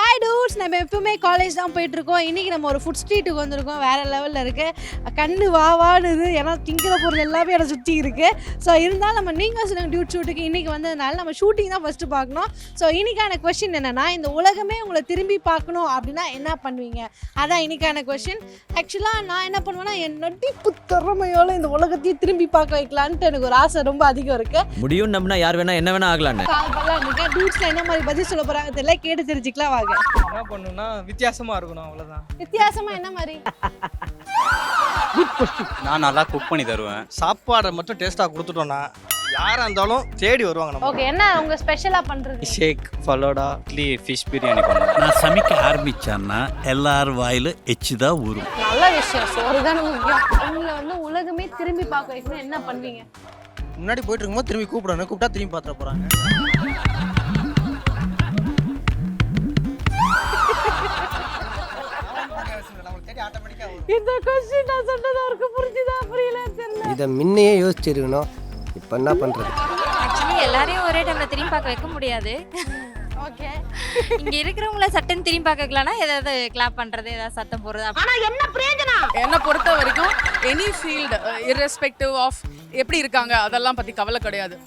Hi dudes, நம்ம எப்பவுமே college தான் போயிட்டுருக்கோம். இன்றைக்கி நம்ம ஒரு ஃபுட் ஸ்ட்ரீட்டுக்கு வந்திருக்கோம். வேறு லெவலில் இருக்குது. கண்ணு வாவானுது, ஏன்னா திங்கிற பொருள் எல்லாமே என்னை சுற்றி இருக்குது. ஸோ இருந்தாலும் நம்ம நீங்கள் சொல்லுங்கள் டியூட் ஷூட்டுக்கு இன்றைக்கி வந்ததுனால நம்ம ஷூட்டிங் தான் ஃபஸ்ட்டு பார்க்கணும். ஸோ இன்றைக்கான கொஸ்டின் என்னென்னா, இந்த உலகமே உங்களை திரும்பி பார்க்கணும் அப்படின்னா என்ன பண்ணுவீங்க? அதான் இன்றைக்கான கொஸ்டின். ஆக்சுவலாக நான் என்ன பண்ணுவேன்னா, என் நடிப்பு திறமையோடு இந்த உலகத்தையும் திரும்பி பார்க்க வைக்கலான்ட்டு எனக்கு ஒரு ஆசை ரொம்ப அதிகம் இருக்குது. முடியும் நம்பினா யார் வேணா என்ன வேணா ஆகலான்னு கால் பண்ணலாம் இருக்கேன். டூட்ஸில் என்ன மாதிரி பதில் சொல்ல போகிறாங்க தெரியல, கேட்டு தெரிஞ்சுக்கலாம் வாங்க. என்ன பண்ணணும்னா வித்தியாசமா இருக்கணும், அவ்வளவுதான். வித்தியாசமா என்ன மாதிரி? நான் நல்லா குக் பண்ணி தருவேன். சாப்பாடை மட்டும் டேஸ்டா கொடுத்துட்டோம்னா யாரா இருந்தாலும் தேடி வருவாங்க நம்ம. ஓகே, என்ன உங்க ஸ்பெஷலா பண்றது? ஷேக், ஃபலோடா, இட்லி, ஃபிஷ் பிரியாணி பண்ணுவேன். நான் சமைக்க ஆரம்பிச்சேன்னா எல்லாரும் வாயில எச்சுதான் ஊறும். நல்ல விஷயம், சோறு தானே முக்கியம். உங்களை வந்து உலகமே திரும்பி பார்க்க வைக்கணும், என்ன பண்ணுவீங்க? முன்னாடி போயிட்டு இருக்கும்போது திரும்பி கூப்பிடணும், கூப்பிட்டா திரும்பி பாத்துற போறாங்க. இந்த क्वेश्चन நான் சொன்னது அவருக்கு புரிஞ்சுதா புரியல தெரியல. இதை முன்னையே யோசிச்சிருக்கணும். இப்போ என்ன பண்ணுறது? ஆக்சுவலி எல்லாரையும் ஒரே டைம்ல திரும்பி பார்க்க வைக்க முடியாது. ஓகே, இங்க இருக்கிறவங்கள சட்டன் திரும்பி பார்க்க வைக்கலாம்னா ஏதாவது கிளாப் பண்றது, ஏதாவது சத்தம் போடுறது. ஆனா என்ன பிரயோஜனம்? என்னை பொறுத்த வரைக்கும் எனி ஃபீல்டு irrespective ஆஃப் எப்படி இருக்காங்க அதெல்லாம் பற்றி கவலை கிடையாது.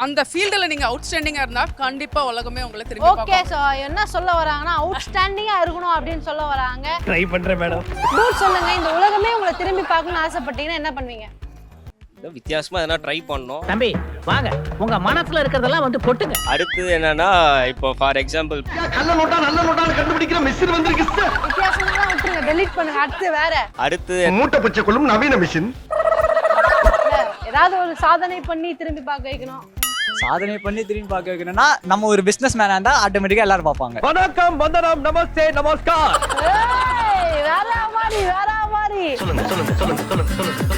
அந்த ஃபீல்டில் நீங்கள் அவுட்ஸ்டாண்டிங்காக இருந்தால் கண்டிப்பாக உலகமே உங்களை திரும்பி ஓகே, சோ என்ன சொல்ல வராங்கன்னா, அவுட்ஸ்டாண்டிங்கா இருக்கணும் அப்படின்னு சொல்ல வராங்க. ட்ரை பண்றேன் மேடம். டூட் சொல்லுங்க, இந்த உலகமே உங்களை திரும்பி பார்க்கணும்னு ஆசைப்பட்டீங்கன்னா என்ன பண்ணுவீங்க? வித்தியாசமா எதனா ட்ரை பண்ணோம். தம்பி வாங்க, உங்க மனசுல இருக்கிறதெல்லாம் வந்து கொட்டுங்க. அடுத்தது என்னன்னா, இப்போ ஃபார் எக்ஸாம்பிள் நல்ல நோட்டான்னு கண்டுபிடிக்கிற மிஷின் வந்திருக்கு. வித்தியாசமா விட்டுருங்க, டெலீட் பண்ணுங்க. அடுத்து வேற அடுத்து மூட்டை பச்சை கொள்ளும் நவீன மிஷின். ஏதாவது ஒரு சாதனை பண்ணி திரும்பி பார்க்க வைக்கணும். சாதனை பண்ணி திரும்பி பார்க்க வைக்கணும்னா நம்ம ஒரு பிசினஸ் மேனா இருந்தா ஆட்டோமேட்டிக்கா எல்லாரும் பார்ப்பாங்க. வணக்கம், வந்தனம், நமஸ்தே, நமஸ்கார். வேற மாதிரி. சொல்லுங்க.